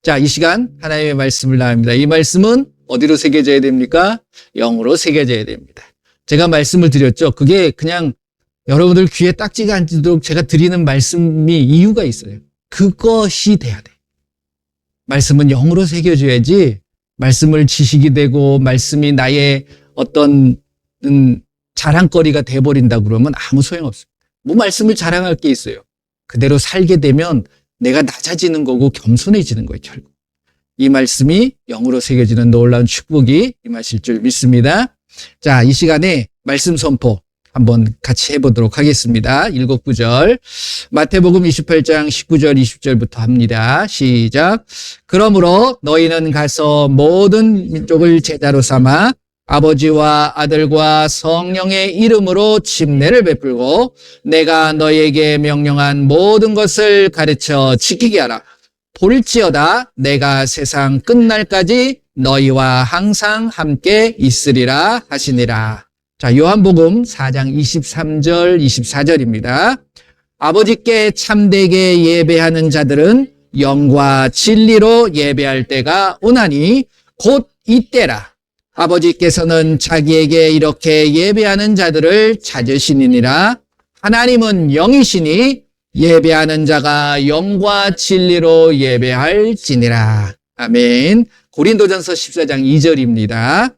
자, 이 시간 하나님의 말씀을 나눕니다. 이 말씀은 어디로 새겨져야 됩니까? 영으로 새겨져야 됩니다. 제가 말씀을 드렸죠. 그게 그냥 여러분들 귀에 딱지가 앉도록 제가 드리는 말씀이 이유가 있어요. 그것이 돼야 돼. 말씀은 영으로 새겨져야지 말씀을 지식이 되고 말씀이 나의 어떤 자랑거리가 돼버린다 그러면 아무 소용없습니다. 뭐 말씀을 자랑할 게 있어요. 그대로 살게 되면 내가 낮아지는 거고 겸손해지는 거예요, 결국. 이 말씀이 영으로 새겨지는 놀라운 축복이 임하실 줄 믿습니다. 자, 이 시간에 말씀 선포 한번 같이 해보도록 하겠습니다. 7, 9절. 마태복음 28장 19절, 20절부터 합니다. 시작. 그러므로 너희는 가서 모든 민족을 제자로 삼아 아버지와 아들과 성령의 이름으로 침례를 베풀고 내가 너희에게 명령한 모든 것을 가르쳐 지키게 하라. 볼지어다 내가 세상 끝날까지 너희와 항상 함께 있으리라 하시니라. 자, 요한복음 4장 23절, 24절입니다. 아버지께 참되게 예배하는 자들은 영과 진리로 예배할 때가 오나니 곧 이때라. 아버지께서는 자기에게 이렇게 예배하는 자들을 찾으시니라. 하나님은 영이시니 예배하는 자가 영과 진리로 예배할지니라. 아멘. 고린도전서 14장 2절입니다.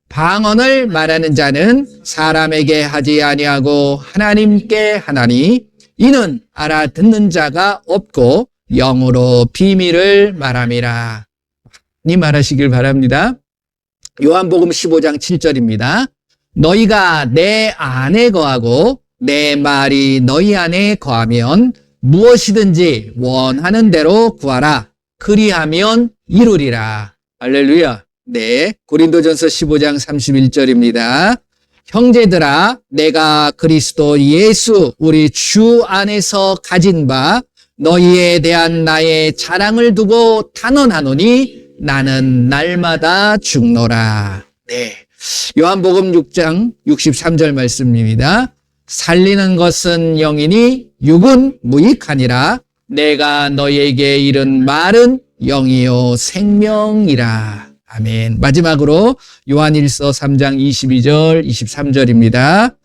방언을 말하는 자는 사람에게 하지 아니하고 하나님께 하나니 이는 알아듣는 자가 없고 영으로 비밀을 말함이라. 이 말하시길 바랍니다. 요한복음 15장 7절입니다. 너희가 내 안에 거하고 내 말이 너희 안에 거하면 무엇이든지 원하는 대로 구하라. 그리하면 이루리라. 할렐루야. 네, 고린도전서 15장 31절입니다. 형제들아, 내가 그리스도 예수 우리 주 안에서 가진 바 너희에 대한 나의 자랑을 두고 단언하노니 나는 날마다 죽노라. 네, 요한복음 6장 63절 말씀입니다. 살리는 것은 영이니 육은 무익하니라. 내가 너희에게 이른 말은 영이요 생명이라. 아멘. 마지막으로 요한일서 3장 22절, 23절입니다.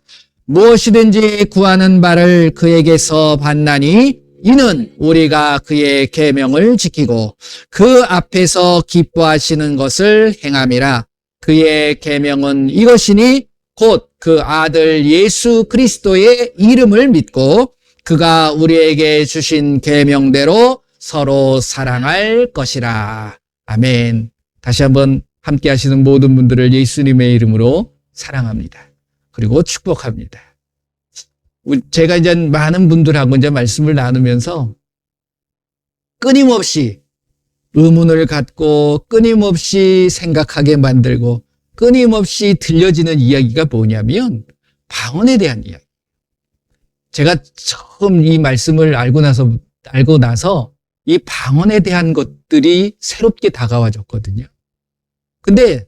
무엇이든지 구하는 바를 그에게서 받나니 이는 우리가 그의 계명을 지키고 그 앞에서 기뻐하시는 것을 행함이라. 그의 계명은 이것이니 곧 그 아들 예수 그리스도의 이름을 믿고 그가 우리에게 주신 계명대로 서로 사랑할 것이라. 아멘. 다시 한번 함께 하시는 모든 분들을 예수님의 이름으로 사랑합니다. 그리고 축복합니다. 제가 이제 많은 분들하고 이제 말씀을 나누면서 끊임없이 의문을 갖고 끊임없이 생각하게 만들고 끊임없이 들려지는 이야기가 뭐냐면 방언에 대한 이야기. 제가 처음 이 말씀을 알고 나서 이 방언에 대한 것들이 새롭게 다가와졌거든요. 근데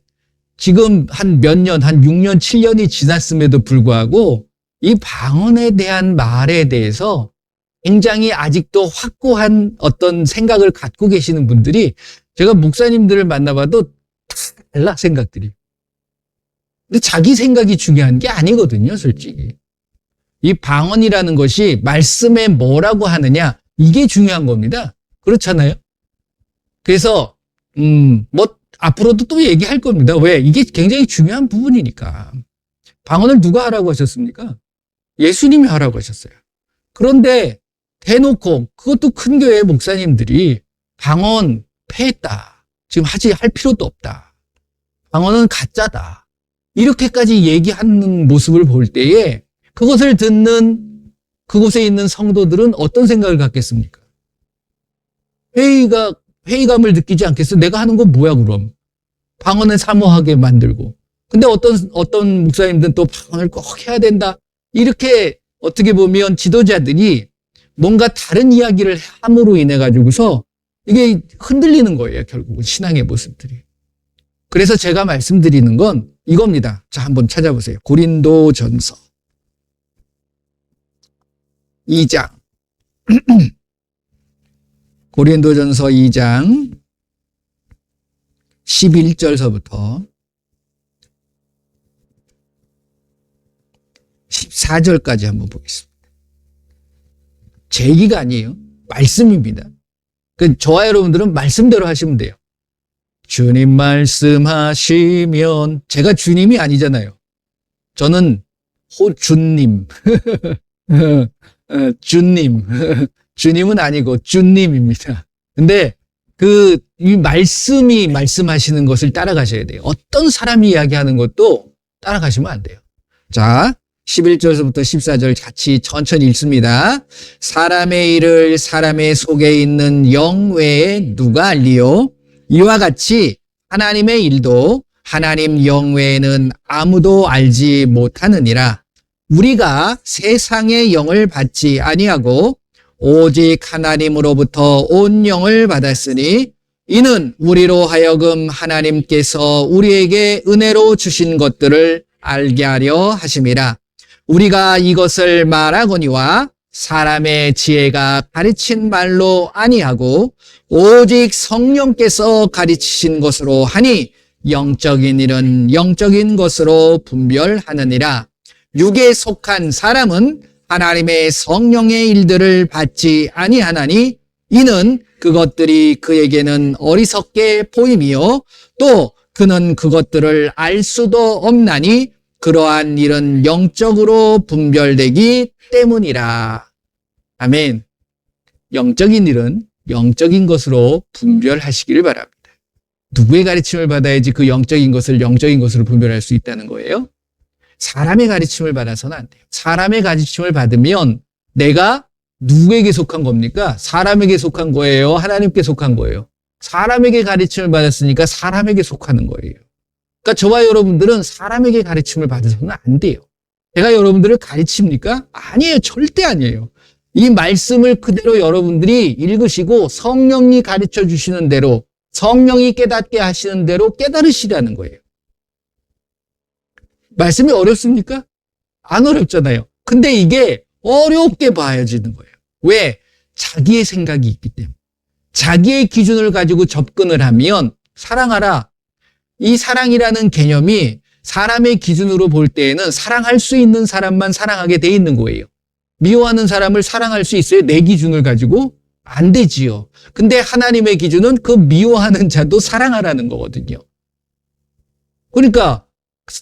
지금 한 몇 년, 한 6년, 7년이 지났음에도 불구하고 이 방언에 대한 말에 대해서 굉장히 아직도 확고한 어떤 생각을 갖고 계시는 분들이 제가 목사님들을 만나봐도 달라, 생각들이. 근데 자기 생각이 중요한 게 아니거든요, 솔직히. 이 방언이라는 것이 말씀에 뭐라고 하느냐, 이게 중요한 겁니다. 그렇잖아요? 그래서, 앞으로도 또 얘기할 겁니다. 왜? 이게 굉장히 중요한 부분이니까. 방언을 누가 하라고 하셨습니까? 예수님이 하라고 하셨어요. 그런데 대놓고 그것도 큰 교회 목사님들이 방언 폐했다. 지금 할 필요도 없다. 방언은 가짜다. 이렇게까지 얘기하는 모습을 볼 때에 그것을 듣는 그곳에 있는 성도들은 어떤 생각을 갖겠습니까? 회의감을 느끼지 않겠어요? 내가 하는 건 뭐야, 그럼? 방언을 사모하게 만들고. 근데 어떤 목사님들은 또 방언을 꼭 해야 된다. 이렇게 어떻게 보면 지도자들이 뭔가 다른 이야기를 함으로 인해 가지고서 이게 흔들리는 거예요, 결국은 신앙의 모습들이. 그래서 제가 말씀드리는 건 이겁니다. 자, 한번 찾아보세요. 고린도전서 2장. 고린도전서 2장 11절서부터 14절까지 한번 보겠습니다. 제 얘기가 아니에요. 말씀입니다. 저와 여러분들은 말씀대로 하시면 돼요. 주님 말씀하시면, 제가 주님이 아니잖아요. 저는 호주님. 주님. 주님은 아니고 주님입니다. 근데 이 말씀이 말씀하시는 것을 따라가셔야 돼요. 어떤 사람이 이야기하는 것도 따라가시면 안 돼요. 자, 11절부터 14절 같이 천천히 읽습니다. 사람의 일을 사람의 속에 있는 영 외에 누가 알리요? 이와 같이 하나님의 일도 하나님 영 외에는 아무도 알지 못하느니라. 우리가 세상의 영을 받지 아니하고 오직 하나님으로부터 온 영을 받았으니 이는 우리로 하여금 하나님께서 우리에게 은혜로 주신 것들을 알게 하려 하심이라. 우리가 이것을 말하거니와 사람의 지혜가 가르친 말로 아니하고 오직 성령께서 가르치신 것으로 하니 영적인 일은 영적인 것으로 분별하느니라. 육에 속한 사람은 하나님의 성령의 일들을 받지 아니하나니 이는 그것들이 그에게는 어리석게 보임이요 또 그는 그것들을 알 수도 없나니 그러한 일은 영적으로 분별되기 때문이라. 아멘. 영적인 일은 영적인 것으로 분별하시기를 바랍니다. 누구의 가르침을 받아야지 그 영적인 것을 영적인 것으로 분별할 수 있다는 거예요? 사람의 가르침을 받아서는 안 돼요. 사람의 가르침을 받으면 내가 누구에게 속한 겁니까? 사람에게 속한 거예요? 하나님께 속한 거예요? 사람에게 가르침을 받았으니까 사람에게 속하는 거예요. 그러니까 저와 여러분들은 사람에게 가르침을 받아서는 안 돼요. 제가 여러분들을 가르칩니까? 아니에요. 절대 아니에요. 이 말씀을 그대로 여러분들이 읽으시고 성령이 가르쳐 주시는 대로 성령이 깨닫게 하시는 대로 깨달으시라는 거예요. 말씀이 어렵습니까? 안 어렵잖아요. 근데 이게 어렵게 봐야지는 거예요. 왜? 자기의 생각이 있기 때문에. 자기의 기준을 가지고 접근을 하면 사랑하라. 이 사랑이라는 개념이 사람의 기준으로 볼 때에는 사랑할 수 있는 사람만 사랑하게 돼 있는 거예요. 미워하는 사람을 사랑할 수 있어요? 내 기준을 가지고? 안 되지요. 근데 하나님의 기준은 그 미워하는 자도 사랑하라는 거거든요. 그러니까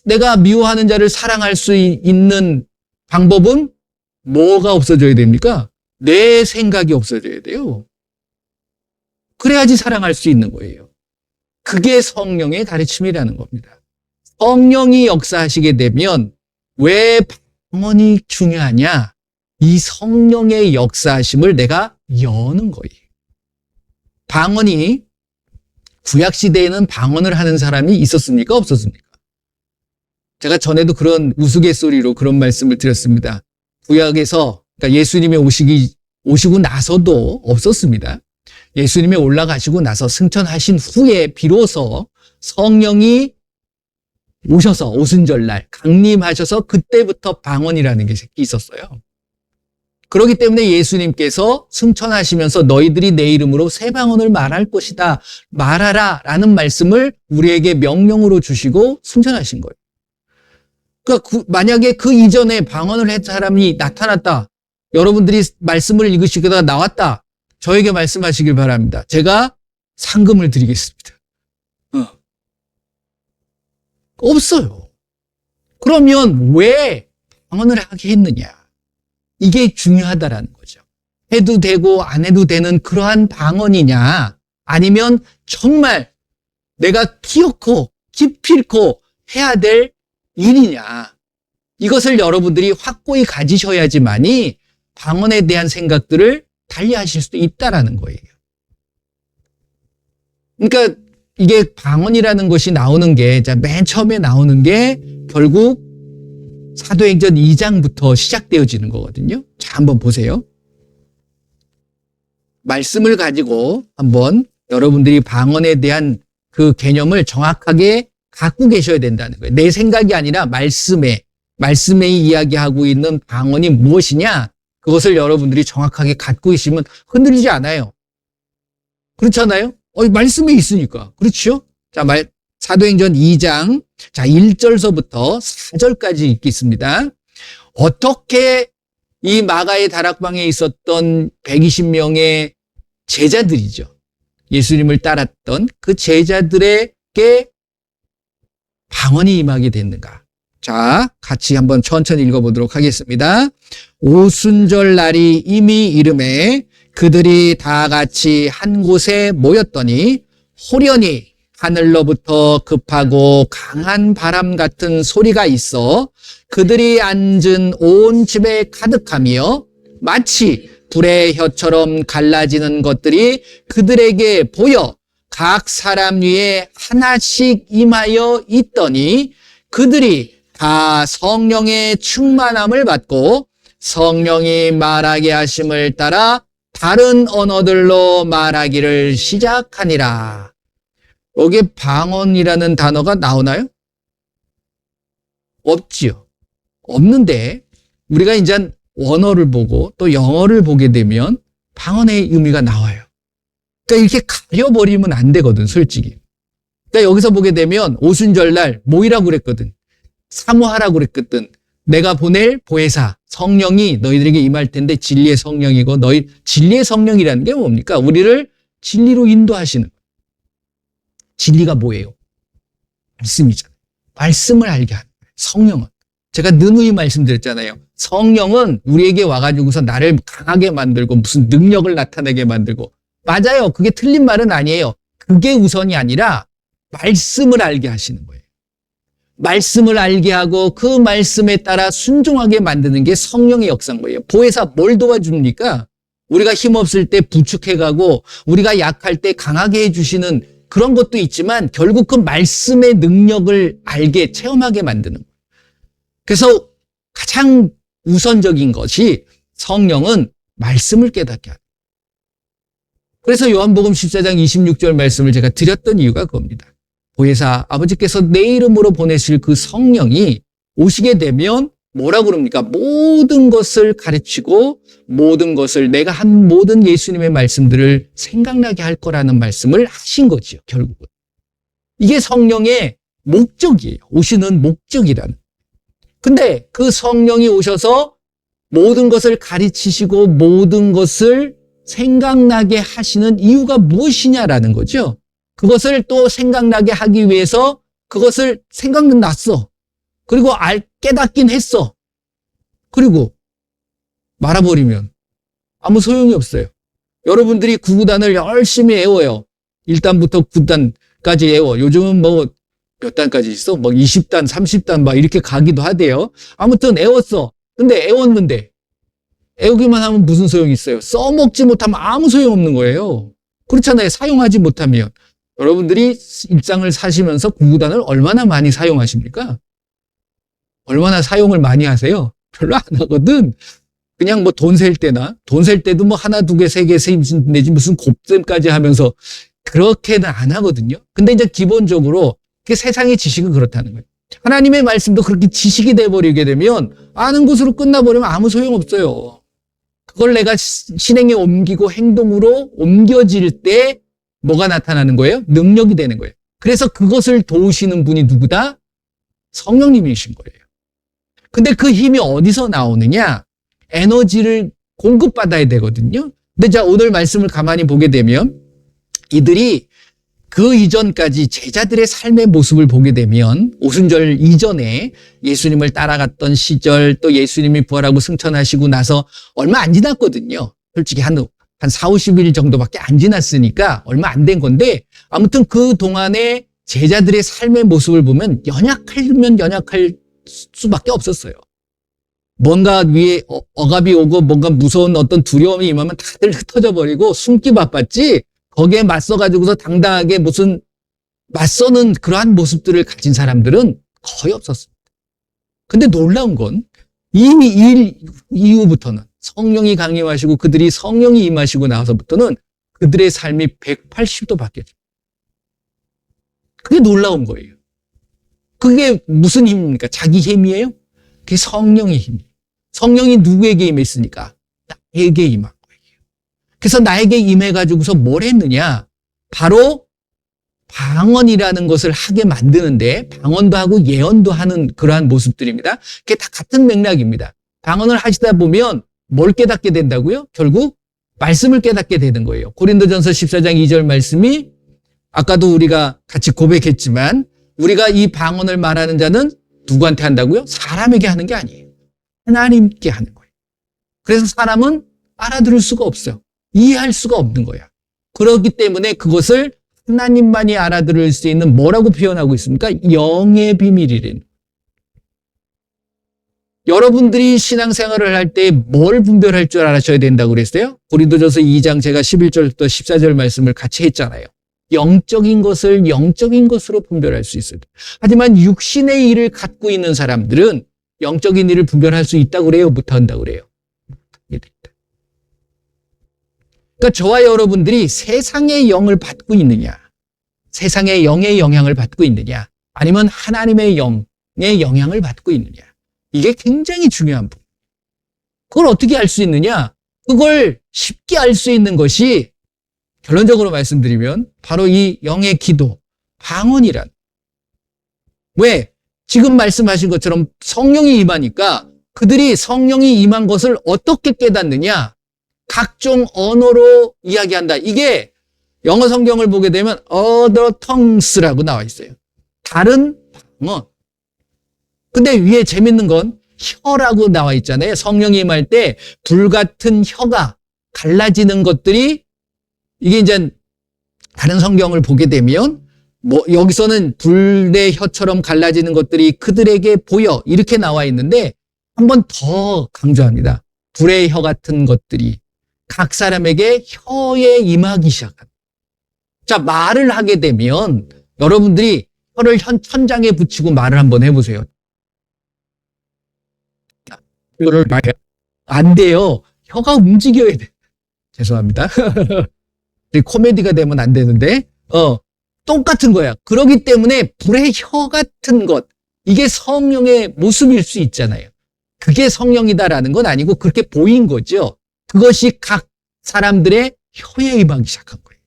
내가 미워하는 자를 사랑할 수 있는 방법은 뭐가 없어져야 됩니까? 내 생각이 없어져야 돼요. 그래야지 사랑할 수 있는 거예요. 그게 성령의 가르침이라는 겁니다. 성령이 역사하시게 되면 왜 방언이 중요하냐? 이 성령의 역사하심을 내가 여는 거예요. 방언이 구약시대에는 방언을 하는 사람이 있었습니까? 없었습니까? 제가 전에도 그런 우스갯소리로 그런 말씀을 드렸습니다. 구약에서 그러니까 예수님이 오시고 나서도 없었습니다. 예수님이 올라가시고 나서 승천하신 후에 비로소 성령이 오셔서 오순절날 강림하셔서 그때부터 방언이라는 게 있었어요. 그렇기 때문에 예수님께서 승천하시면서 너희들이 내 이름으로 새 방언을 말할 것이다. 말하라 라는 말씀을 우리에게 명령으로 주시고 승천하신 거예요. 그러니까 만약에 그 이전에 방언을 한 사람이 나타났다. 여러분들이 말씀을 읽으시다가 나왔다. 저에게 말씀하시길 바랍니다. 제가 상금을 드리겠습니다. 없어요. 그러면 왜 방언을 하게 했느냐? 이게 중요하다라는 거죠. 해도 되고 안 해도 되는 그러한 방언이냐? 아니면 정말 내가 기어코 기필코 해야 될 일이냐? 이것을 여러분들이 확고히 가지셔야지만이 방언에 대한 생각들을 달리하실 수도 있다라는 거예요. 그러니까 이게 방언이라는 것이 나오는 게, 맨 처음에 나오는 게 결국 사도행전 2장부터 시작되어지는 거거든요. 자, 한번 보세요. 말씀을 가지고 한번 여러분들이 방언에 대한 그 개념을 정확하게 갖고 계셔야 된다는 거예요. 내 생각이 아니라 말씀에 이야기하고 있는 방언이 무엇이냐? 그것을 여러분들이 정확하게 갖고 계시면 흔들리지 않아요. 그렇잖아요? 말씀에 있으니까. 그렇죠? 자, 사도행전 2장, 자, 1절서부터 4절까지 읽겠습니다. 어떻게 이 마가의 다락방에 있었던 120명의 제자들이죠. 예수님을 따랐던 그 제자들에게 방언이 임하게 됐는가. 자, 같이 한번 천천히 읽어보도록 하겠습니다. 오순절 날이 이미 이름에 그들이 다 같이 한 곳에 모였더니 호련히 하늘로부터 급하고 강한 바람 같은 소리가 있어 그들이 앉은 온 집에 가득하며 마치 불의 혀처럼 갈라지는 것들이 그들에게 보여 각 사람 위에 하나씩 임하여 있더니 그들이 다 성령의 충만함을 받고 성령이 말하게 하심을 따라 다른 언어들로 말하기를 시작하니라. 여기에 방언이라는 단어가 나오나요? 없지요. 없는데 우리가 이제 원어를 보고 또 영어를 보게 되면 방언의 의미가 나와요. 그러니까 이렇게 가려버리면 안 되거든, 솔직히. 그러니까 여기서 보게 되면 오순절날 모이라고 그랬거든. 사모하라고 그랬거든. 내가 보낼 보혜사, 성령이 너희들에게 임할 텐데 진리의 성령이고 진리의 성령이라는 게 뭡니까? 우리를 진리로 인도하시는. 진리가 뭐예요? 말씀이잖아요. 말씀을 알게 하는 거예요. 성령은. 제가 누누이 말씀드렸잖아요. 성령은 우리에게 와가지고서 나를 강하게 만들고 무슨 능력을 나타내게 만들고. 맞아요. 그게 틀린 말은 아니에요. 그게 우선이 아니라 말씀을 알게 하시는 거예요. 말씀을 알게 하고 그 말씀에 따라 순종하게 만드는 게 성령의 역사인 거예요. 보혜사 뭘 도와줍니까? 우리가 힘없을 때 부축해가고 우리가 약할 때 강하게 해주시는 그런 것도 있지만 결국 그 말씀의 능력을 알게 체험하게 만드는 거예요. 그래서 가장 우선적인 것이 성령은 말씀을 깨닫게 하는 거예요. 그래서 요한복음 14장 26절 말씀을 제가 드렸던 이유가 그겁니다. 보혜사 아버지께서 내 이름으로 보내실 그 성령이 오시게 되면 뭐라고 그럽니까? 모든 것을 가르치고 모든 것을 내가 한 모든 예수님의 말씀들을 생각나게 할 거라는 말씀을 하신 거지요, 결국은. 이게 성령의 목적이에요. 오시는 목적이라는. 근데 그 성령이 오셔서 모든 것을 가르치시고 모든 것을 생각나게 하시는 이유가 무엇이냐라는 거죠. 그것을 또 생각나게 하기 위해서 그것을 생각났어. 그리고 깨닫긴 했어. 그리고 말아버리면 아무 소용이 없어요. 여러분들이 구구단을 열심히 외워요. 1단부터 9단까지 외워. 요즘은 뭐 몇 단까지 있어? 뭐 20단, 30단 막 이렇게 가기도 하대요. 아무튼 외웠어. 근데 외웠는데 외우기만 하면 무슨 소용이 있어요? 써먹지 못하면 아무 소용없는 거예요. 그렇잖아요. 사용하지 못하면. 여러분들이 일상을 사시면서 구구단을 얼마나 많이 사용하십니까? 얼마나 사용을 많이 하세요? 별로 안 하거든. 그냥 뭐 돈 셀 때나 돈 셀 때도 뭐 하나, 두 개, 세 개, 내지 무슨 곱셈까지 하면서 그렇게는 안 하거든요. 근데 이제 기본적으로 그 세상의 지식은 그렇다는 거예요. 하나님의 말씀도 그렇게 지식이 돼버리게 되면 아는 것으로 끝나버리면 아무 소용없어요. 그걸 내가 실행에 옮기고 행동으로 옮겨질 때 뭐가 나타나는 거예요? 능력이 되는 거예요. 그래서 그것을 도우시는 분이 누구다? 성령님이신 거예요. 근데 그 힘이 어디서 나오느냐? 에너지를 공급받아야 되거든요. 근데 자, 오늘 말씀을 가만히 보게 되면 이들이 그 이전까지 제자들의 삶의 모습을 보게 되면 오순절 이전에 예수님을 따라갔던 시절 또 예수님이 부활하고 승천하시고 나서 얼마 안 지났거든요. 솔직히 한 4, 50일 정도밖에 안 지났으니까 얼마 안 된 건데 아무튼 그 동안에 제자들의 삶의 모습을 보면 연약하면 연약할 수밖에 없었어요. 뭔가 위에 억압이 오고 뭔가 무서운 어떤 두려움이 임하면 다들 흩어져 버리고 숨기 바빴지 거기에 맞서가지고서 당당하게 무슨 맞서는 그러한 모습들을 가진 사람들은 거의 없었습니다. 근데 놀라운 건 이 일 이후부터는 성령이 강림하시고 그들이 성령이 임하시고 나서부터는 그들의 삶이 180도 바뀌었죠. 그게 놀라운 거예요. 그게 무슨 힘입니까? 자기 힘이에요? 그게 성령의 힘이에요. 성령이 누구에게 임했으니까? 나에게 임한 거예요. 그래서 나에게 임해가지고서 뭘 했느냐? 바로 방언이라는 것을 하게 만드는데 방언도 하고 예언도 하는 그러한 모습들입니다. 그게 다 같은 맥락입니다. 방언을 하시다 보면 뭘 깨닫게 된다고요? 결국 말씀을 깨닫게 되는 거예요. 고린도전서 14장 2절 말씀이 아까도 우리가 같이 고백했지만 우리가 이 방언을 말하는 자는 누구한테 한다고요? 사람에게 하는 게 아니에요. 하나님께 하는 거예요. 그래서 사람은 알아들을 수가 없어요. 이해할 수가 없는 거야. 그렇기 때문에 그것을 하나님만이 알아들을 수 있는 뭐라고 표현하고 있습니까? 영의 비밀이래요. 여러분들이 신앙생활을 할 때 뭘 분별할 줄 알아셔야 된다고 그랬어요? 고린도전서 2장 제가 11절부터 14절 말씀을 같이 했잖아요. 영적인 것을 영적인 것으로 분별할 수 있어요. 하지만 육신의 일을 갖고 있는 사람들은 영적인 일을 분별할 수 있다고 그래요? 못한다고 그래요? 그러니까 저와 여러분들이 세상의 영을 받고 있느냐, 세상의 영의 영향을 받고 있느냐, 아니면 하나님의 영의 영향을 받고 있느냐. 이게 굉장히 중요한 부분. 그걸 어떻게 알 수 있느냐? 그걸 쉽게 알 수 있는 것이 결론적으로 말씀드리면 바로 이 영의 기도, 방언이란. 왜? 지금 말씀하신 것처럼 성령이 임하니까 그들이 성령이 임한 것을 어떻게 깨닫느냐? 각종 언어로 이야기한다. 이게 영어 성경을 보게 되면 other tongues라고 나와 있어요. 다른 방언. 근데 위에 재밌는 건 혀라고 나와 있잖아요. 성령이 임할 때 불같은 혀가 갈라지는 것들이 이게 이제 다른 성경을 보게 되면 뭐 여기서는 불의 혀처럼 갈라지는 것들이 그들에게 보여 이렇게 나와 있는데 한 번 더 강조합니다. 불의 혀 같은 것들이 각 사람에게 혀에 임하기 시작합니다. 자, 말을 하게 되면 여러분들이 혀를 천장에 붙이고 말을 한번 해보세요. 이거를 말해요. 안 돼요. 혀가 움직여야 돼. 죄송합니다. 코미디가 되면 안 되는데, 똑같은 거야. 그렇기 때문에 불의 혀 같은 것, 이게 성령의 모습일 수 있잖아요. 그게 성령이다라는 건 아니고 그렇게 보인 거죠. 그것이 각 사람들의 혀에 임하기 시작한 거예요.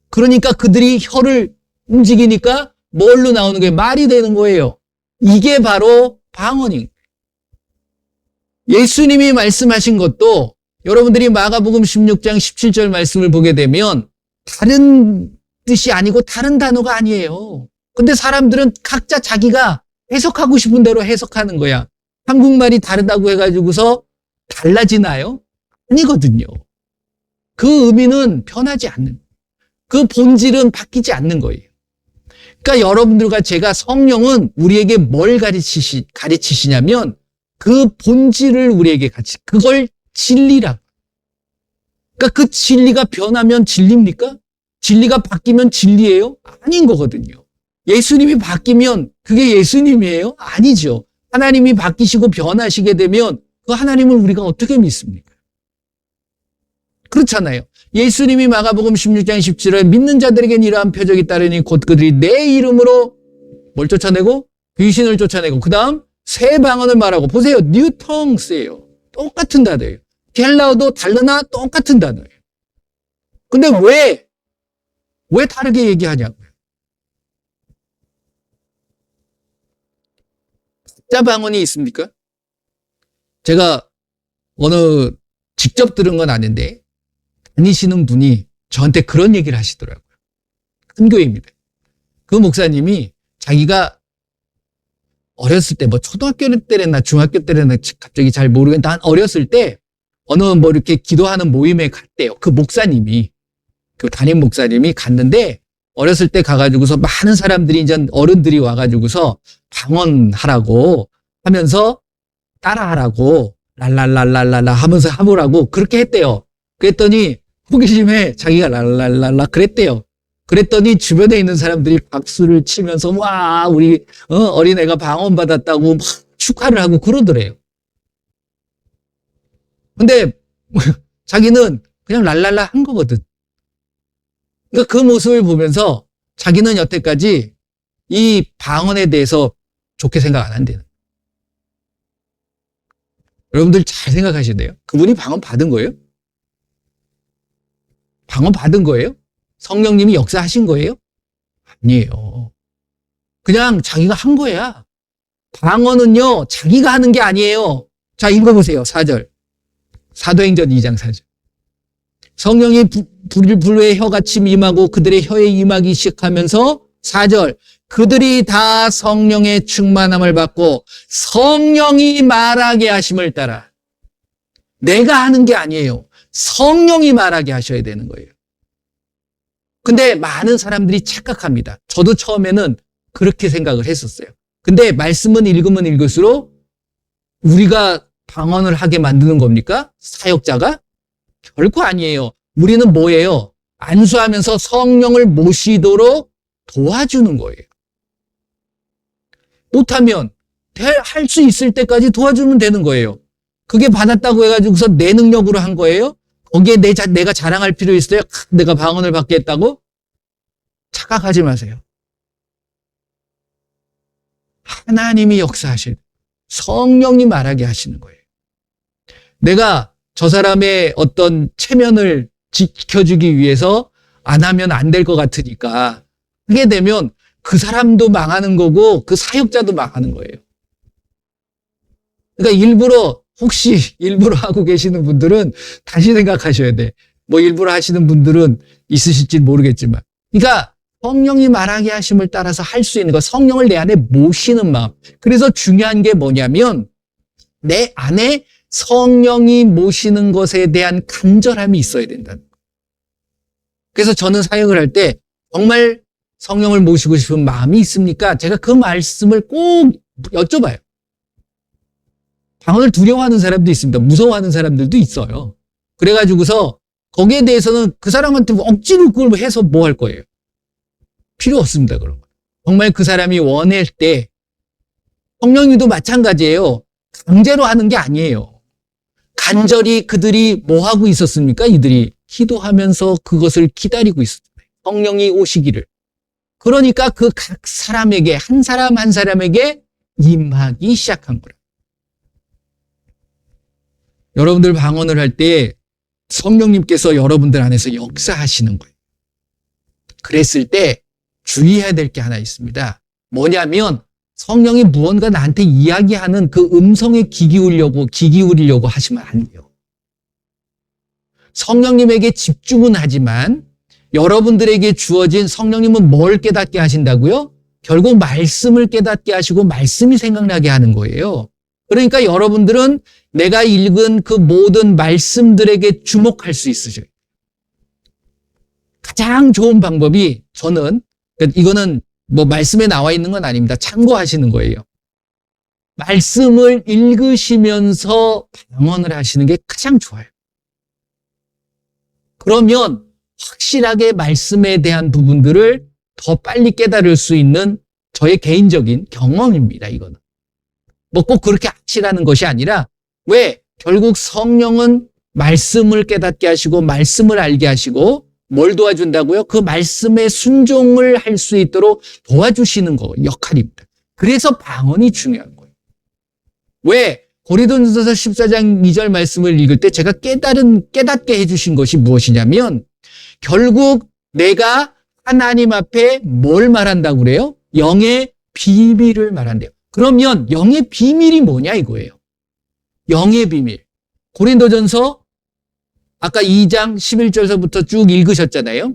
그러니까 그들이 혀를 움직이니까 뭘로 나오는 거예요? 말이 되는 거예요. 이게 바로 방언인 거예요. 예수님이 말씀하신 것도 여러분들이 마가복음 16장 17절 말씀을 보게 되면 다른 뜻이 아니고 다른 단어가 아니에요. 근데 사람들은 각자 자기가 해석하고 싶은 대로 해석하는 거야. 한국말이 다르다고 해가지고서 달라지나요? 아니거든요. 그 의미는 변하지 않는, 그 본질은 바뀌지 않는 거예요. 그러니까 여러분들과 제가 성령은 우리에게 뭘 가르치시냐면 그 본질을 우리에게 그걸 진리라고. 그러니까 그 진리가 변하면 진리입니까? 진리가 바뀌면 진리예요? 아닌 거거든요. 예수님이 바뀌면 그게 예수님이에요? 아니죠. 하나님이 바뀌시고 변하시게 되면 그 하나님을 우리가 어떻게 믿습니까? 그렇잖아요. 예수님이 마가복음 16장 17절에 믿는 자들에겐 이러한 표적이 따르니 곧 그들이 내 이름으로 뭘 쫓아내고 귀신을 쫓아내고 그 다음 새 방언을 말하고 보세요. 뉴 텅스예요. 똑같은 단어예요. 헬라어도 다르나 똑같은 단어예요. 근데 왜 다르게 얘기하냐고요. 가짜 방언이 있습니까? 제가 어느 직접 들은 건 아닌데 다니시는 분이 저한테 그런 얘기를 하시더라고요. 큰 교회입니다. 그 목사님이 자기가 어렸을 때 뭐 초등학교 때랬나 중학교 때랬나 갑자기 잘 모르겠는데 난 어렸을 때 어느 뭐 이렇게 기도하는 모임에 갔대요. 그 목사님이 그 담임 목사님이 갔는데 어렸을 때 가가지고서 많은 사람들이 이제 어른들이 와가지고서 방언하라고 하면서 따라하라고 랄랄랄랄랄라 하면서 하보라고 그렇게 했대요. 그랬더니 호기심에 자기가 랄랄랄라 그랬대요. 그랬더니 주변에 있는 사람들이 박수를 치면서 와 우리 어린애가 방언 받았다고 막 축하를 하고 그러더래요. 근데 자기는 그냥 랄랄라 한 거거든. 그러니까 그 모습을 보면서 자기는 여태까지 이 방언에 대해서 좋게 생각 안 한대요. 여러분들 잘 생각하셔야 돼요. 그분이 방언 받은 거예요? 방언 받은 거예요? 성령님이 역사하신 거예요? 아니에요. 그냥 자기가 한 거야. 방언은요, 자기가 하는 게 아니에요. 자, 읽어보세요. 4절. 사도행전 2장 4절. 성령이 불의 혀같이 임하고 그들의 혀에 임하기 시작하면서 4절. 그들이 다 성령의 충만함을 받고 성령이 말하게 하심을 따라. 내가 하는 게 아니에요. 성령이 말하게 하셔야 되는 거예요. 근데 많은 사람들이 착각합니다. 저도 처음에는 그렇게 생각을 했었어요. 근데 말씀은 읽으면 읽을수록 우리가 방언을 하게 만드는 겁니까? 사역자가? 결코 아니에요. 우리는 뭐예요? 안수하면서 성령을 모시도록 도와주는 거예요. 못하면 할 수 있을 때까지 도와주면 되는 거예요. 그게 받았다고 해가지고서 내 능력으로 한 거예요? 거기에 내가 자랑할 필요 있어요? 내가 방언을 받게 했다고? 착각하지 마세요. 하나님이 역사하실, 성령이 말하게 하시는 거예요. 내가 저 사람의 어떤 체면을 지켜주기 위해서 안 하면 안 될 것 같으니까 하게 되면 그 사람도 망하는 거고 그 사역자도 망하는 거예요. 그러니까 혹시 일부러 하고 계시는 분들은 다시 생각하셔야 돼. 뭐 일부러 하시는 분들은 있으실지 모르겠지만. 그러니까 성령이 말하게 하심을 따라서 할 수 있는 거, 성령을 내 안에 모시는 마음. 그래서 중요한 게 뭐냐면 내 안에 성령이 모시는 것에 대한 간절함이 있어야 된다는 거예요. 그래서 저는 사역을 할 때 정말 성령을 모시고 싶은 마음이 있습니까? 제가 그 말씀을 꼭 여쭤봐요. 방언을 두려워하는 사람도 있습니다. 무서워하는 사람들도 있어요. 그래가지고서 거기에 대해서는 그 사람한테 억지로 그걸 해서 뭐 할 거예요? 필요 없습니다. 그런 거. 정말 그 사람이 원할 때 성령님도 마찬가지예요. 강제로 하는 게 아니에요. 간절히 그들이 뭐 하고 있었습니까? 이들이 기도하면서 그것을 기다리고 있었어요. 성령이 오시기를. 그러니까 그 각 사람에게 한 사람 한 사람에게 임하기 시작한 거예요. 여러분들 방언을 할 때 성령님께서 여러분들 안에서 역사하시는 거예요. 그랬을 때 주의해야 될 게 하나 있습니다. 뭐냐면 성령이 무언가 나한테 이야기하는 그 음성에 귀 기울이려고 하시면 안 돼요. 성령님에게 집중은 하지만 여러분들에게 주어진 성령님은 뭘 깨닫게 하신다고요? 결국 말씀을 깨닫게 하시고 말씀이 생각나게 하는 거예요. 그러니까 여러분들은 내가 읽은 그 모든 말씀들에게 주목할 수 있으셔요. 가장 좋은 방법이 저는 이거는 뭐 말씀에 나와 있는 건 아닙니다. 참고하시는 거예요. 말씀을 읽으시면서 방언을 하시는 게 가장 좋아요. 그러면 확실하게 말씀에 대한 부분들을 더 빨리 깨달을 수 있는 저의 개인적인 경험입니다. 이거는. 뭐 꼭 그렇게 악취라는 것이 아니라 왜? 결국 성령은 말씀을 깨닫게 하시고 말씀을 알게 하시고 뭘 도와준다고요? 그 말씀에 순종을 할 수 있도록 도와주시는 거 역할입니다. 그래서 방언이 중요한 거예요. 왜? 고린도전서 14장 2절 말씀을 읽을 때 제가 깨닫게 해주신 것이 무엇이냐면 결국 내가 하나님 앞에 뭘 말한다고 그래요? 영의 비밀을 말한대요. 그러면 영의 비밀이 뭐냐 이거예요. 영의 비밀. 고린도전서 아까 2장 11절서부터 쭉 읽으셨잖아요.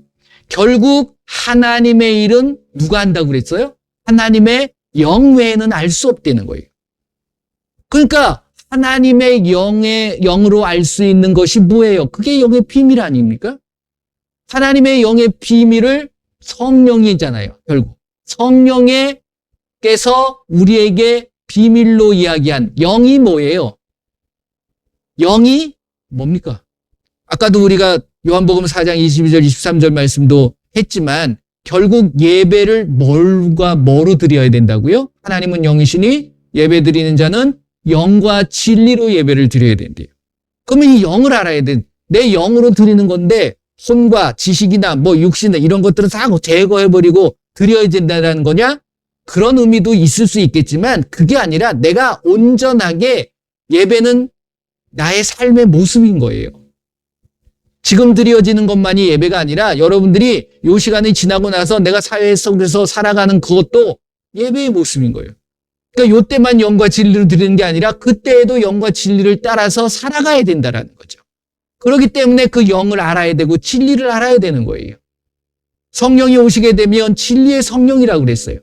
결국 하나님의 일은 누가 한다고 그랬어요? 하나님의 영 외에는 알 수 없다는 거예요. 그러니까 하나님의 영으로 알 수 있는 것이 뭐예요? 그게 영의 비밀 아닙니까? 하나님의 영의 비밀을 성령이잖아요. 결국 성령께서 우리에게 비밀로 이야기한 영이 뭐예요? 영이 뭡니까? 아까도 우리가 요한복음 4장 22절 23절 말씀도 했지만 결국 예배를 뭘과 뭐로 드려야 된다고요? 하나님은 영이시니 예배 드리는 자는 영과 진리로 예배를 드려야 된대요. 그러면 이 영을 알아야 돼. 내 영으로 드리는 건데 혼과 지식이나 뭐 육신이나 이런 것들은 다 제거해버리고 드려야 된다는 거냐? 그런 의미도 있을 수 있겠지만 그게 아니라 내가 온전하게 예배는 나의 삶의 모습인 거예요. 지금 드려지는 것만이 예배가 아니라 여러분들이 요 시간이 지나고 나서 내가 사회 속에서 살아가는 그것도 예배의 모습인 거예요. 그러니까 요 때만 영과 진리를 드리는 게 아니라 그때에도 영과 진리를 따라서 살아가야 된다라는 거죠. 그렇기 때문에 그 영을 알아야 되고 진리를 알아야 되는 거예요. 성령이 오시게 되면 진리의 성령이라고 그랬어요.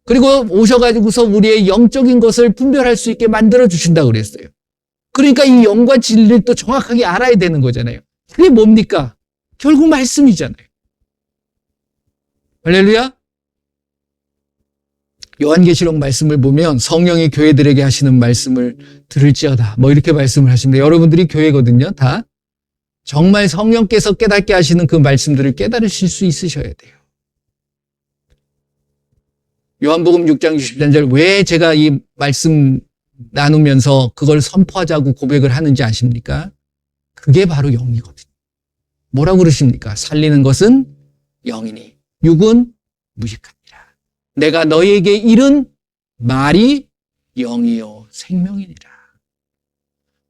그리고 오셔가지고서 우리의 영적인 것을 분별할 수 있게 만들어 주신다고 그랬어요. 그러니까 이 영과 진리를 또 정확하게 알아야 되는 거잖아요. 그게 뭡니까? 결국 말씀이잖아요. 할렐루야? 요한계시록 말씀을 보면 성령이 교회들에게 하시는 말씀을 들을지어다. 뭐 이렇게 말씀을 하십니다. 여러분들이 교회거든요. 다. 정말 성령께서 깨닫게 하시는 그 말씀들을 깨달으실 수 있으셔야 돼요. 요한복음 6장 63절 왜 제가 이 말씀 나누면서 그걸 선포하자고 고백을 하는지 아십니까? 그게 바로 영이거든요. 뭐라고 그러십니까? 살리는 것은 영이니 육은 무식하니라. 내가 너희에게 이른 말이 영이요 생명이니라.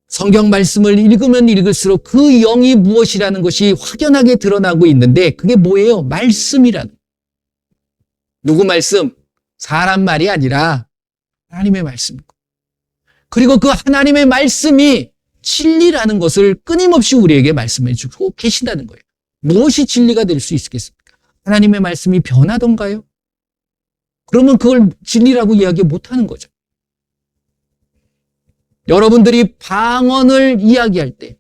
성경 말씀을 읽으면 읽을수록 그 영이 무엇이라는 것이 확연하게 드러나고 있는데 그게 뭐예요? 말씀이라는. 누구 말씀? 사람 말이 아니라 하나님의 말씀. 그리고 그 하나님의 말씀이 진리라는 것을 끊임없이 우리에게 말씀해 주고 계신다는 거예요. 무엇이 진리가 될 수 있겠습니까? 하나님의 말씀이 변하던가요? 그러면 그걸 진리라고 이야기 못하는 거죠. 여러분들이 방언을 이야기할 때,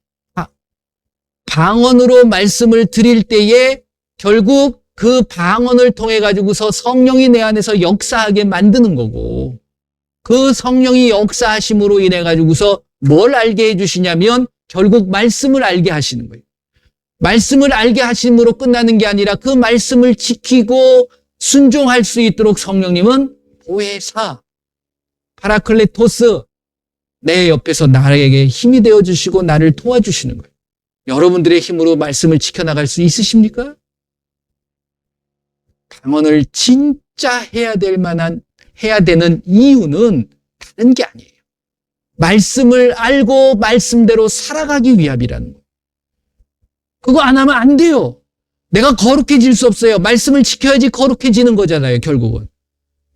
방언으로 말씀을 드릴 때에 결국 그 방언을 통해 가지고서 성령이 내 안에서 역사하게 만드는 거고, 그 성령이 역사하심으로 인해 가지고서 뭘 알게 해주시냐면 결국 말씀을 알게 하시는 거예요. 말씀을 알게 하심으로 끝나는 게 아니라 그 말씀을 지키고 순종할 수 있도록 성령님은 보혜사, 파라클레토스, 내 옆에서 나에게 힘이 되어주시고 나를 도와주시는 거예요. 여러분들의 힘으로 말씀을 지켜나갈 수 있으십니까? 방언을 진짜 해야 되는 이유는 다른 게 아니에요. 말씀을 알고 말씀대로 살아가기 위함이라는 거예요. 그거 안 하면 안 돼요. 내가 거룩해질 수 없어요. 말씀을 지켜야지 거룩해지는 거잖아요, 결국은.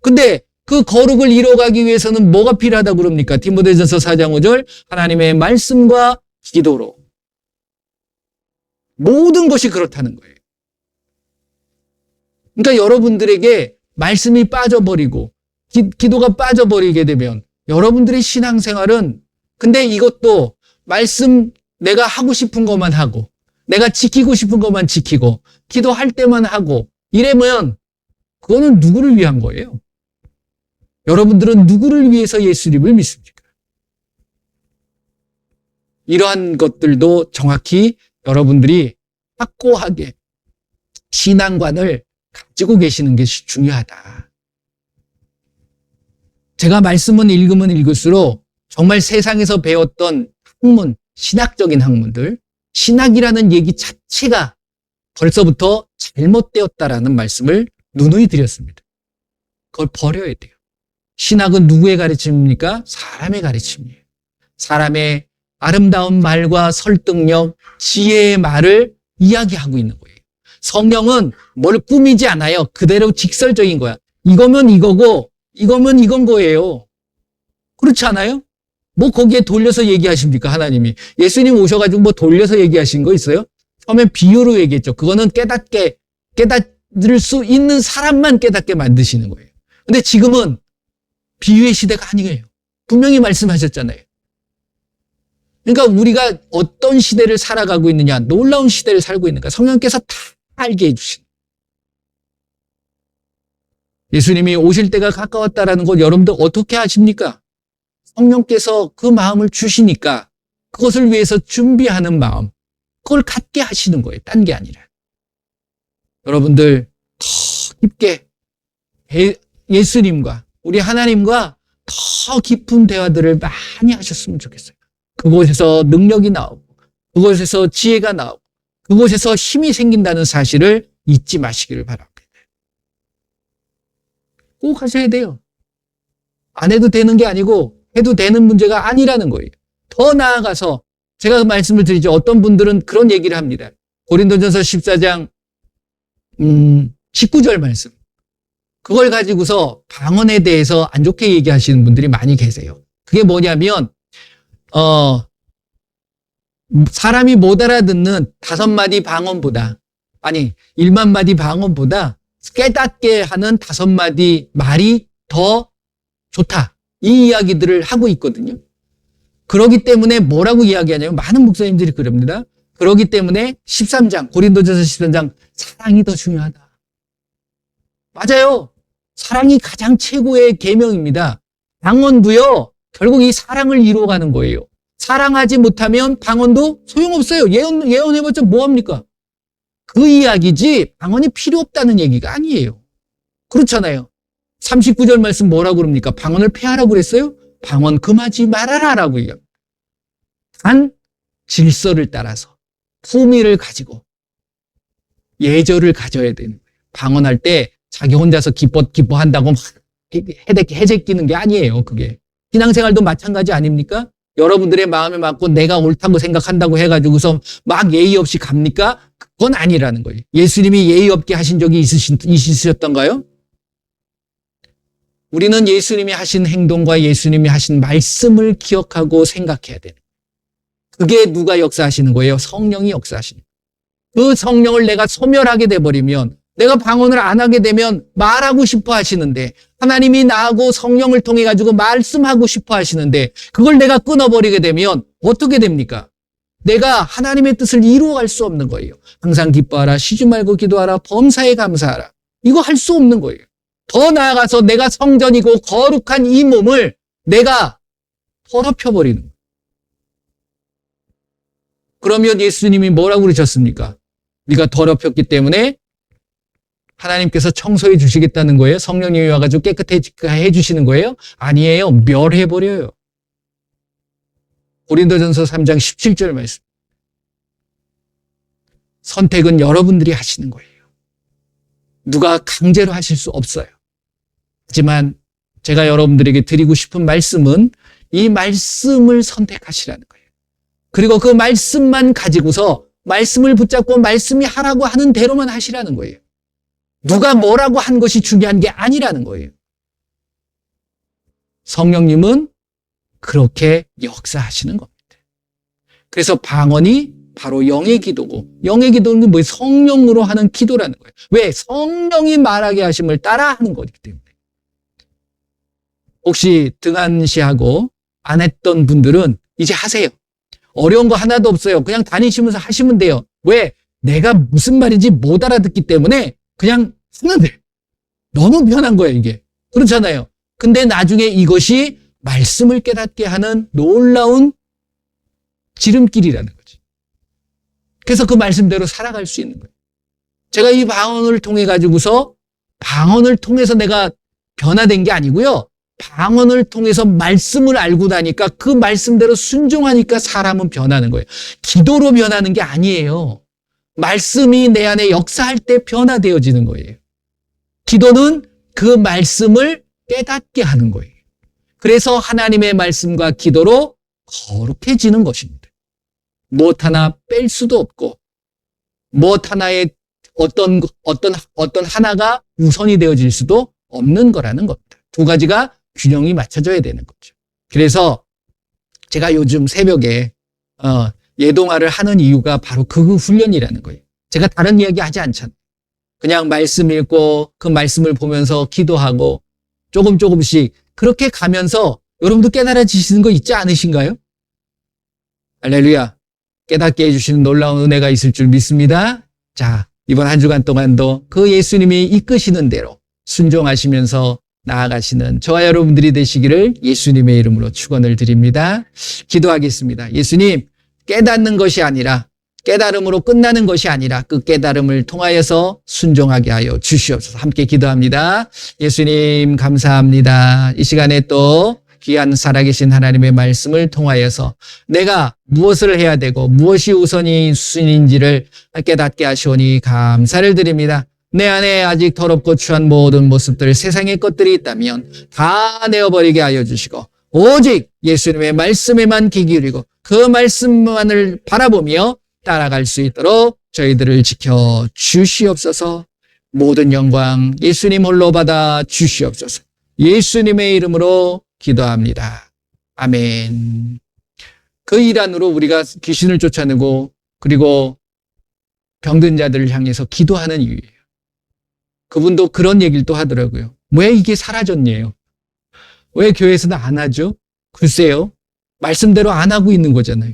근데 그 거룩을 이뤄가기 위해서는 뭐가 필요하다고 그럽니까? 디모데전서 4장 5절 하나님의 말씀과 기도로. 모든 것이 그렇다는 거예요. 그러니까 여러분들에게 말씀이 빠져버리고 기도가 빠져버리게 되면 여러분들의 신앙생활은 근데 이것도 말씀 내가 하고 싶은 것만 하고 내가 지키고 싶은 것만 지키고 기도할 때만 하고 이러면 그거는 누구를 위한 거예요? 여러분들은 누구를 위해서 예수님을 믿습니까? 이러한 것들도 정확히 여러분들이 확고하게 신앙관을 가지고 계시는 것이 중요하다. 제가 말씀은 읽으면 읽을수록 정말 세상에서 배웠던 학문, 신학적인 학문들, 신학이라는 얘기 자체가 벌써부터 잘못되었다라는 말씀을 누누이 드렸습니다. 그걸 버려야 돼요. 신학은 누구의 가르침입니까? 사람의 가르침이에요. 사람의 아름다운 말과 설득력, 지혜의 말을 이야기하고 있는 거예요. 성령은 뭘 꾸미지 않아요. 그대로 직설적인 거야. 이거면 이거고 이거면 이건 거예요. 그렇지 않아요? 뭐 거기에 돌려서 얘기하십니까? 하나님이. 예수님 오셔가지고 뭐 돌려서 얘기하신 거 있어요? 처음엔 비유로 얘기했죠. 그거는 깨닫을 수 있는 사람만 깨닫게 만드시는 거예요. 근데 지금은 비유의 시대가 아니에요. 분명히 말씀하셨잖아요. 그러니까 우리가 어떤 시대를 살아가고 있느냐, 놀라운 시대를 살고 있는가, 성령께서 다 알게 해주신. 예수님이 오실 때가 가까웠다라는 것 여러분들 어떻게 아십니까? 성령께서 그 마음을 주시니까 그것을 위해서 준비하는 마음, 그걸 갖게 하시는 거예요. 딴 게 아니라. 여러분들 더 깊게 예수님과 우리 하나님과 더 깊은 대화들을 많이 하셨으면 좋겠어요. 그곳에서 능력이 나오고 그곳에서 지혜가 나오고 그곳에서 힘이 생긴다는 사실을 잊지 마시기를 바랍니다. 꼭 하셔야 돼요. 안 해도 되는 게 아니고 해도 되는 문제가 아니라는 거예요. 더 나아가서 제가 말씀을 드리죠. 어떤 분들은 그런 얘기를 합니다. 고린도전서 14장 19절 말씀. 그걸 가지고서 방언에 대해서 안 좋게 얘기하시는 분들이 많이 계세요. 그게 뭐냐면 사람이 못 알아듣는 5마디 방언보다, 아니 1만 마디 방언보다 깨닫게 하는 5마디 말이 더 좋다. 이 이야기들을 하고 있거든요. 그러기 때문에 뭐라고 이야기하냐면, 많은 목사님들이 그럽니다. 그러기 때문에 13장, 고린도전서 13장, 사랑이 더 중요하다. 맞아요. 사랑이 가장 최고의 계명입니다. 방언도요, 결국 이 사랑을 이루어가는 거예요. 사랑하지 못하면 방언도 소용없어요. 예언해봤자 뭐합니까? 그 이야기지 방언이 필요 없다는 얘기가 아니에요. 그렇잖아요. 39절 말씀 뭐라고 그럽니까? 방언을 폐하라고 그랬어요? 방언 금하지 말아라라고 얘기합니다. 단 질서를 따라서 품위를 가지고 예절을 가져야 되는 거예요. 방언할 때 자기 혼자서 기뻐한다고 막 해제끼는 게 아니에요. 그게 신앙생활도 마찬가지 아닙니까? 여러분들의 마음에 맞고 내가 옳다고 생각한다고 해가지고서 막 예의 없이 갑니까? 그건 아니라는 거예요. 예수님이 예의 없게 하신 적이 있으셨던가요? 우리는 예수님이 하신 행동과 예수님이 하신 말씀을 기억하고 생각해야 되는 거예요. 그게 누가 역사하시는 거예요? 성령이 역사하시는 거예요. 그 성령을 내가 소멸하게 돼버리면, 내가 방언을 안 하게 되면 말하고 싶어 하시는데, 하나님이 나하고 성령을 통해 가지고 말씀하고 싶어 하시는데, 그걸 내가 끊어버리게 되면 어떻게 됩니까? 내가 하나님의 뜻을 이루어갈 수 없는 거예요. 항상 기뻐하라, 쉬지 말고 기도하라, 범사에 감사하라. 이거 할 수 없는 거예요. 더 나아가서 내가 성전이고 거룩한 이 몸을 내가 더럽혀버리는 거예요. 그러면 예수님이 뭐라고 그러셨습니까? 네가 더럽혔기 때문에 하나님께서 청소해 주시겠다는 거예요? 성령님이 와가지고 깨끗해 주시는 거예요? 아니에요. 멸해버려요. 고린도전서 3장 17절 말씀. 선택은 여러분들이 하시는 거예요. 누가 강제로 하실 수 없어요. 하지만 제가 여러분들에게 드리고 싶은 말씀은 이 말씀을 선택하시라는 거예요. 그리고 그 말씀만 가지고서 말씀을 붙잡고 말씀이 하라고 하는 대로만 하시라는 거예요. 누가 뭐라고 한 것이 중요한 게 아니라는 거예요. 성령님은 그렇게 역사하시는 겁니다. 그래서 방언이 바로 영의 기도고, 영의 기도는 뭐예요? 성령으로 하는 기도라는 거예요. 왜? 성령이 말하게 하심을 따라 하는 거기 때문에. 혹시 등한시하고 안 했던 분들은 이제 하세요. 어려운 거 하나도 없어요. 그냥 다니시면서 하시면 돼요. 왜? 내가 무슨 말인지 못 알아듣기 때문에 그냥 하면 돼. 너무 편한 거예요, 이게. 그렇잖아요. 근데 나중에 이것이 말씀을 깨닫게 하는 놀라운 지름길이라는 거지. 그래서 그 말씀대로 살아갈 수 있는 거예요. 제가 이 방언을 통해 가지고서, 방언을 통해서 내가 변화된 게 아니고요. 방언을 통해서 말씀을 알고 나니까 그 말씀대로 순종하니까 사람은 변하는 거예요. 기도로 변하는 게 아니에요. 말씀이 내 안에 역사할 때 변화되어지는 거예요. 기도는 그 말씀을 깨닫게 하는 거예요. 그래서 하나님의 말씀과 기도로 거룩해지는 것입니다. 무엇 하나 뺄 수도 없고, 무엇 하나의 어떤 하나가 우선이 되어질 수도 없는 거라는 겁니다. 두 가지가 균형이 맞춰져야 되는 거죠. 그래서 제가 요즘 새벽에 예동화를 하는 이유가 바로 그 훈련이라는 거예요. 제가 다른 이야기 하지 않잖아요. 그냥 말씀 읽고 그 말씀을 보면서 기도하고 조금씩 그렇게 가면서 여러분도 깨달아지시는 거 있지 않으신가요? 할렐루야. 깨닫게 해주시는 놀라운 은혜가 있을 줄 믿습니다. 자, 이번 한 주간 동안도 그 예수님이 이끄시는 대로 순종하시면서 나아가시는 저와 여러분들이 되시기를 예수님의 이름으로 축원을 드립니다. 기도하겠습니다. 예수님, 깨닫는 것이 아니라, 깨달음으로 끝나는 것이 아니라 그 깨달음을 통하여서 순종하게 하여 주시옵소서. 함께 기도합니다. 예수님 감사합니다. 이 시간에 또 귀한 살아계신 하나님의 말씀을 통하여서 내가 무엇을 해야 되고 무엇이 우선이 순인지를 깨닫게 하시오니 감사를 드립니다. 내 안에 아직 더럽고 추한 모든 모습들, 세상의 것들이 있다면 다 내어버리게 하여 주시고 오직 예수님의 말씀에만 귀 기울이고 그 말씀만을 바라보며 따라갈 수 있도록 저희들을 지켜 주시옵소서. 모든 영광 예수님 홀로 받아 주시옵소서. 예수님의 이름으로 기도합니다. 아멘. 그 일 안으로 우리가 귀신을 쫓아내고 그리고 병든 자들을 향해서 기도하는 이유예요. 그분도 그런 얘기를 또 하더라고요. 왜 이게 사라졌냐요? 왜 교회에서는 안 하죠? 글쎄요. 말씀대로 안 하고 있는 거잖아요.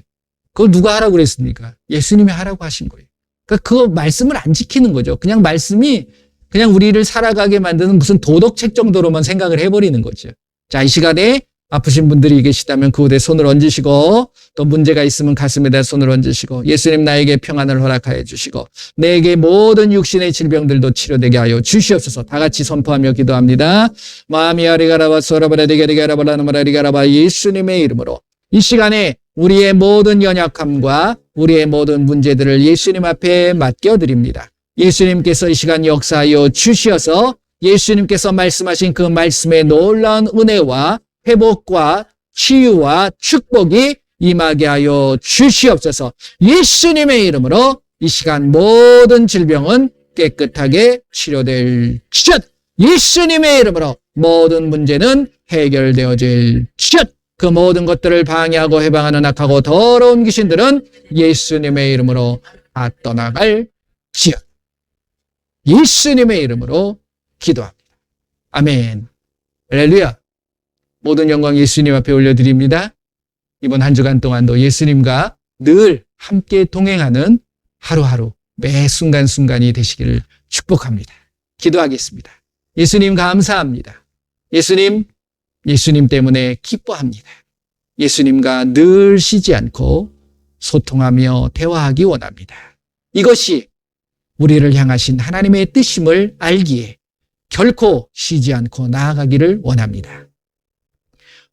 그걸 누가 하라고 그랬습니까? 예수님이 하라고 하신 거예요. 그러니까 그 말씀을 안 지키는 거죠. 그냥 말씀이 그냥 우리를 살아가게 만드는 무슨 도덕책 정도로만 생각을 해버리는 거죠. 자, 이 시간에 아프신 분들이 계시다면 그 옷에 손을 얹으시고 또 문제가 있으면 가슴에다 손을 얹으시고 예수님 나에게 평안을 허락하여 주시고 내게 모든 육신의 질병들도 치료되게 하여 주시옵소서. 다 같이 선포하며 기도합니다. 마음이 아리가라바 소라바라디가리가라바라나마라리가라바 예수님의 이름으로 이 시간에 우리의 모든 연약함과 우리의 모든 문제들을 예수님 앞에 맡겨드립니다. 예수님께서 이 시간 역사하여 주시어서 예수님께서 말씀하신 그 말씀의 놀라운 은혜와 회복과 치유와 축복이 임하게 하여 주시옵소서. 예수님의 이름으로 이 시간 모든 질병은 깨끗하게 치료될 것. 예수님의 이름으로 모든 문제는 해결되어질 것. 그 모든 것들을 방해하고 해방하는 악하고 더러운 귀신들은 예수님의 이름으로 다 떠나갈 지어. 예수님의 이름으로 기도합니다. 아멘. 할렐루야. 모든 영광 예수님 앞에 올려드립니다. 이번 한 주간 동안도 예수님과 늘 함께 동행하는 하루하루 매 순간순간이 되시기를 축복합니다. 기도하겠습니다. 예수님 감사합니다. 예수님 때문에 기뻐합니다. 예수님과 늘 쉬지 않고 소통하며 대화하기 원합니다. 이것이 우리를 향하신 하나님의 뜻임을 알기에 결코 쉬지 않고 나아가기를 원합니다.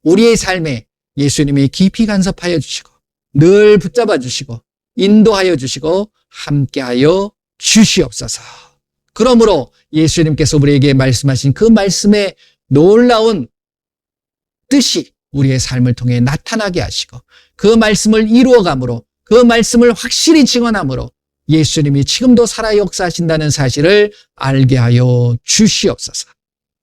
우리의 삶에 예수님이 깊이 간섭하여 주시고 늘 붙잡아 주시고 인도하여 주시고 함께하여 주시옵소서. 그러므로 예수님께서 우리에게 말씀하신 그 말씀의 놀라운 뜻이 우리의 삶을 통해 나타나게 하시고 그 말씀을 이루어감으로 그 말씀을 확실히 증언함으로 예수님이 지금도 살아 역사하신다는 사실을 알게 하여 주시옵소서.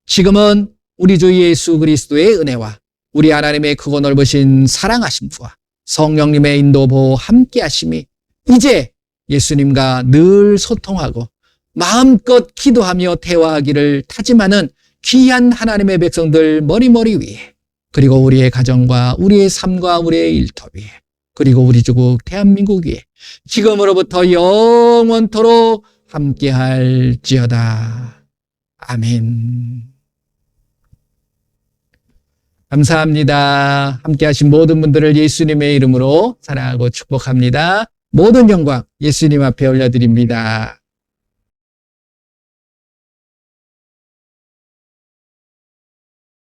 지금은 우리 주 예수 그리스도의 은혜와 우리 하나님의 크고 넓으신 사랑하심과 성령님의 인도 보호 함께 하심이 이제 예수님과 늘 소통하고 마음껏 기도하며 대화하기를 다짐하는 귀한 하나님의 백성들 머리머리 위에 그리고 우리의 가정과 우리의 삶과 우리의 일터 위에 그리고 우리 주국 대한민국 위에 지금으로부터 영원토록 함께할지어다. 아멘. 감사합니다. 함께하신 모든 분들을 예수님의 이름으로 사랑하고 축복합니다. 모든 영광 예수님 앞에 올려드립니다.